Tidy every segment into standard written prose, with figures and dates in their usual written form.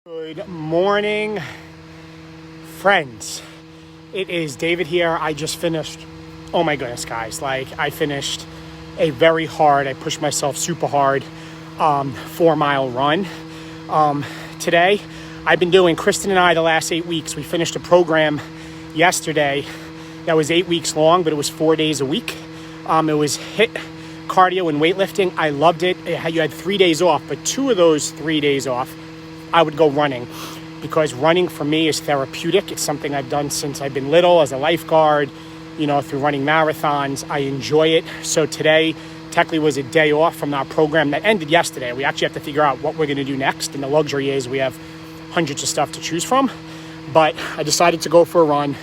Good morning, friends. It is David here. I just finished, oh my goodness, guys. I finished a very hard, I pushed myself super hard 4-mile run today. I've been doing, Kristen and I, the last 8 weeks. We finished a program yesterday that was 8 weeks long, but it was 4 days a week. It was HIIT, cardio and weightlifting. I loved it. You had 3 days off, but 2 of those 3 days off, I would go running, because running for me is therapeutic. It's something I've done since I've been little as a lifeguard, through running marathons. I enjoy it. So today technically was a day off from our program that ended yesterday. We actually have to figure out what we're going to do next. And the luxury is we have hundreds of stuff to choose from. But I decided to go for a run,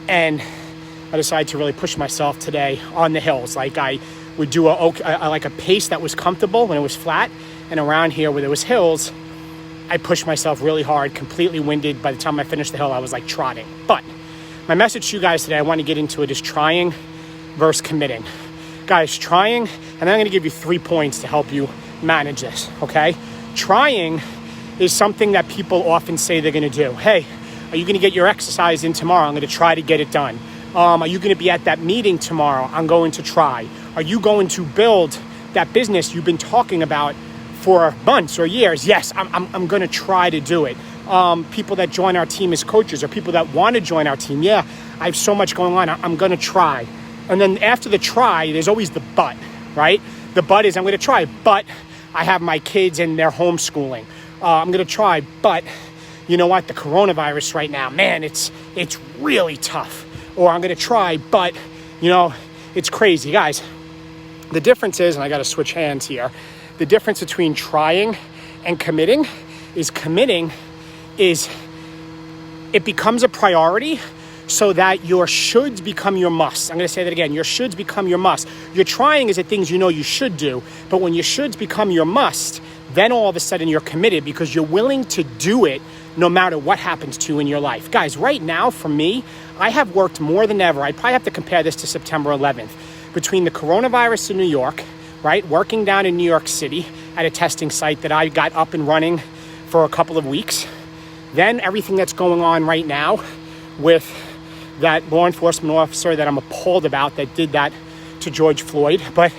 and I decided to really push myself today on the hills. I would do a pace that was comfortable when it was flat, and around here where there was hills, I pushed myself really hard, completely winded. By the time I finished the hill, I was like trotting. But my message to you guys today, I want to get into it, is trying versus committing. Guys, trying, and I'm going to give you 3 points to help you manage this, okay? Trying is something that people often say they're going to do. Hey, are you going to get your exercise in tomorrow? I'm going to try to get it done. Are you going to be at that meeting tomorrow? I'm going to try. Are you going to build that business you've been talking about for months or years? Yes, I'm going to try to do it. People that join our team as coaches, or people that want to join our team. Yeah, I have so much going on. I'm going to try. And then after the try, there's always the but, right? The but is I'm going to try, but I have my kids and they're homeschooling. I'm going to try, but you know what? The coronavirus right now, man, it's really tough. Or I'm going to try, but it's crazy. Guys, the difference is, and I got to switch hands here, the difference between trying and committing is it becomes a priority so that your shoulds become your musts. I'm going to say that again. Your shoulds become your must. Your trying is the things you should do. But when your shoulds become your must, then all of a sudden you're committed, because you're willing to do it no matter what happens to you in your life. Guys, right now for me, I have worked more than ever. I'd probably have to compare this to September 11th. Between the coronavirus in New York, right, working down in New York City at a testing site that I got up and running for a couple of weeks, then everything that's going on right now with that law enforcement officer that I'm appalled about that did that to George Floyd. But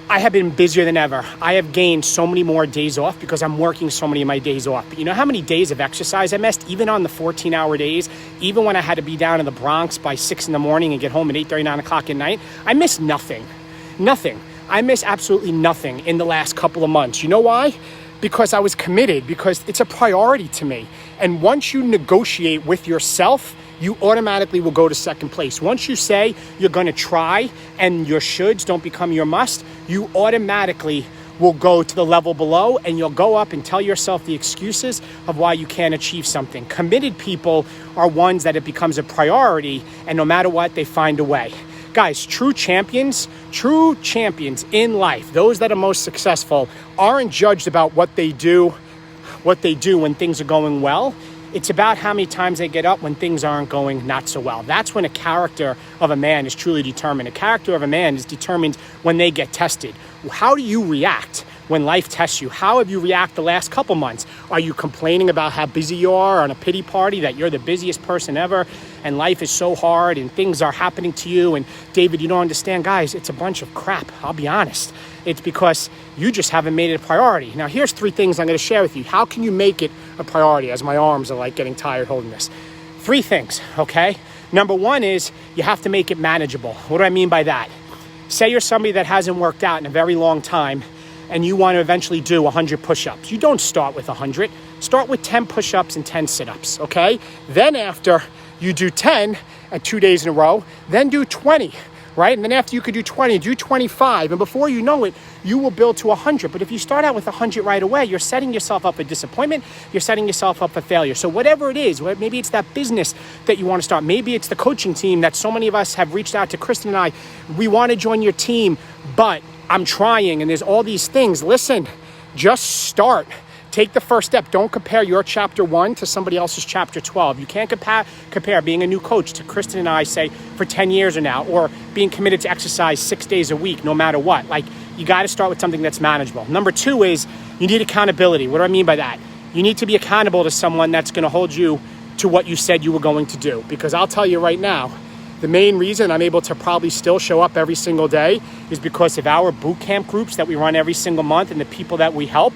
I have been busier than ever. I have gained so many more days off because I'm working so many of my days off. But you know how many days of exercise I missed, even on the 14-hour days, even when I had to be down in the Bronx by 6 in the morning and get home at 8:30, 9 o'clock at night? I missed nothing. I miss absolutely nothing in the last couple of months. You know why? Because I was committed, because it's a priority to me. And once you negotiate with yourself, you automatically will go to second place. Once you say you're going to try and your shoulds don't become your must, you automatically will go to the level below, and you'll go up and tell yourself the excuses of why you can't achieve something. Committed people are ones that it becomes a priority, and no matter what, they find a way. Guys, true champions in life, those that are most successful, aren't judged about what they do when things are going well. It's about how many times they get up when things aren't going not so well. That's when a character of a man is truly determined. A character of a man is determined when they get tested. How do you react when life tests you? How have you reacted the last couple months? Are you complaining about how busy you are on a pity party, that you're the busiest person ever and life is so hard and things are happening to you? And David, you don't understand. Guys, it's a bunch of crap. I'll be honest. It's because you just haven't made it a priority. Now, here's 3 things I'm going to share with you. How can you make it a priority, as my arms are like getting tired holding this? 3 things, okay? Number 1 is you have to make it manageable. What do I mean by that? Say you're somebody that hasn't worked out in a very long time and you want to eventually do 100 push-ups. You don't start with 100. Start with 10 push-ups and 10 sit-ups, okay? Then after you do 10 at 2 days in a row, then do 20, right? And then after you could do 20, do 25. And before you know it, you will build to 100. But if you start out with 100 right away, you're setting yourself up for disappointment. You're setting yourself up for failure. So whatever it is, maybe it's that business that you want to start. Maybe it's the coaching team that so many of us have reached out to Kristen and I. We want to join your team, but I'm trying, and there's all these things. Listen, just start. Take the first step. Don't compare your chapter 1 to somebody else's chapter 12. You can't compare being a new coach to Kristen and I, say, for 10 years or now, or being committed to exercise 6 days a week, no matter what. You got to start with something that's manageable. Number 2 is you need accountability. What do I mean by that? You need to be accountable to someone that's going to hold you to what you said you were going to do. Because I'll tell you right now, the main reason I'm able to probably still show up every single day is because of our boot camp groups that we run every single month and the people that we help.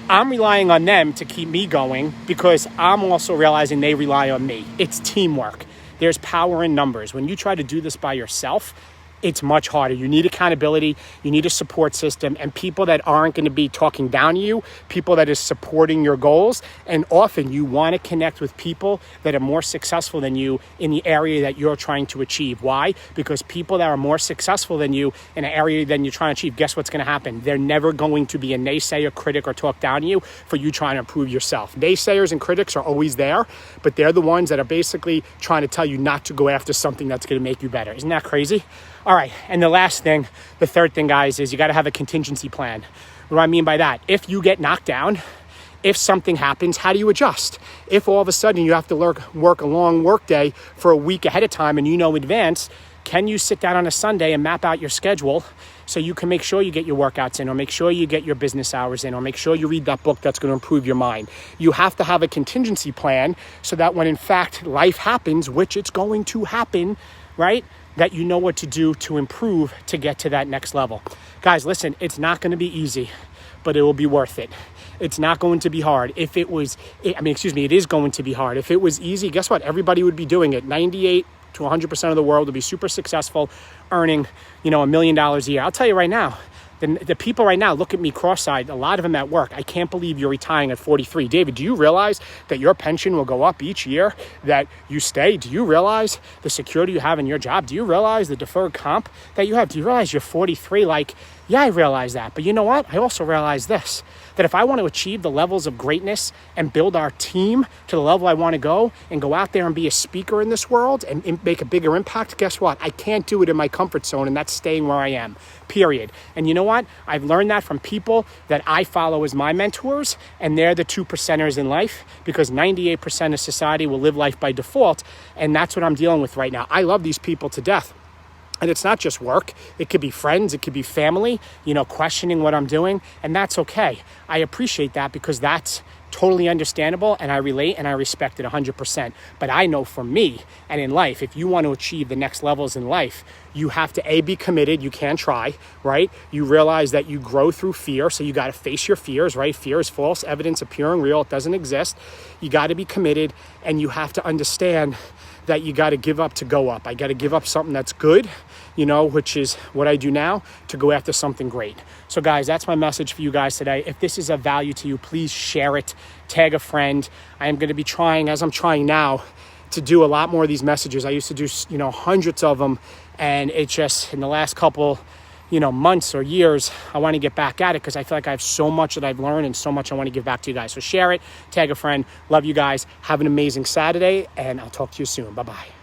I'm relying on them to keep me going because I'm also realizing they rely on me. It's teamwork. There's power in numbers. When you try to do this by yourself, it's much harder. You need accountability, you need a support system, and people that aren't going to be talking down to you, people that is supporting your goals. And often you want to connect with people that are more successful than you in the area that you're trying to achieve. Why? Because people that are more successful than you in an area than you're trying to achieve, guess what's going to happen? They're never going to be a naysayer, critic, or talk down to you for you trying to improve yourself. Naysayers and critics are always there, but they're the ones that are basically trying to tell you not to go after something that's going to make you better. Isn't that crazy? All right, and the third thing, guys, is you got to have a contingency plan. What do I mean by that? If you get knocked down, if something happens, how do you adjust? If all of a sudden you have to work a long work day for a week ahead of time and you know in advance, can you sit down on a Sunday and map out your schedule so you can make sure you get your workouts in, or make sure you get your business hours in, or make sure you read that book that's going to improve your mind? You have to have a contingency plan so that when in fact life happens, which it's going to happen, right? That you know what to do to improve to get to that next level. Guys, listen, it's not going to be easy, but it will be worth it. It's not going to be hard. It is going to be hard. If it was easy, guess what? Everybody would be doing it. 98 to 100% of the world would be super successful, earning, $1 million a year. I'll tell you right now, the people right now look at me cross-eyed, a lot of them at work. I can't believe you're retiring at 43. David, do you realize that your pension will go up each year that you stay? Do you realize the security you have in your job? Do you realize the deferred comp that you have? Do you realize you're 43? Yeah, I realize that. But you know what? I also realize this, that if I want to achieve the levels of greatness and build our team to the level I want to go and go out there and be a speaker in this world and make a bigger impact, guess what? I can't do it in my comfort zone, and that's staying where I am, period. And you know what? I've learned that from people that I follow as my mentors, and they're the 2%ers in life, because 98% of society will live life by default, and that's what I'm dealing with right now. I love these people to death. And it's not just work. It could be friends. It could be family, questioning what I'm doing. And that's okay. I appreciate that because that's totally understandable. And I relate and I respect it 100%. But I know for me and in life, if you want to achieve the next levels in life, you have to be committed. You can try, right? You realize that you grow through fear. So you got to face your fears, right? Fear is false evidence appearing real. It doesn't exist. You got to be committed, and you have to understand that you got to give up to go up. I got to give up something that's good, which is what I do now, to go after something great. So guys, that's my message for you guys today. If this is of value to you, please share it, tag a friend. I am going to be trying, as I'm trying now, to do a lot more of these messages. I used to do, hundreds of them, and it's just in the last couple, months or years, I want to get back at it because I feel like I have so much that I've learned and so much I want to give back to you guys. So share it, tag a friend. Love you guys. Have an amazing Saturday, and I'll talk to you soon. Bye-bye.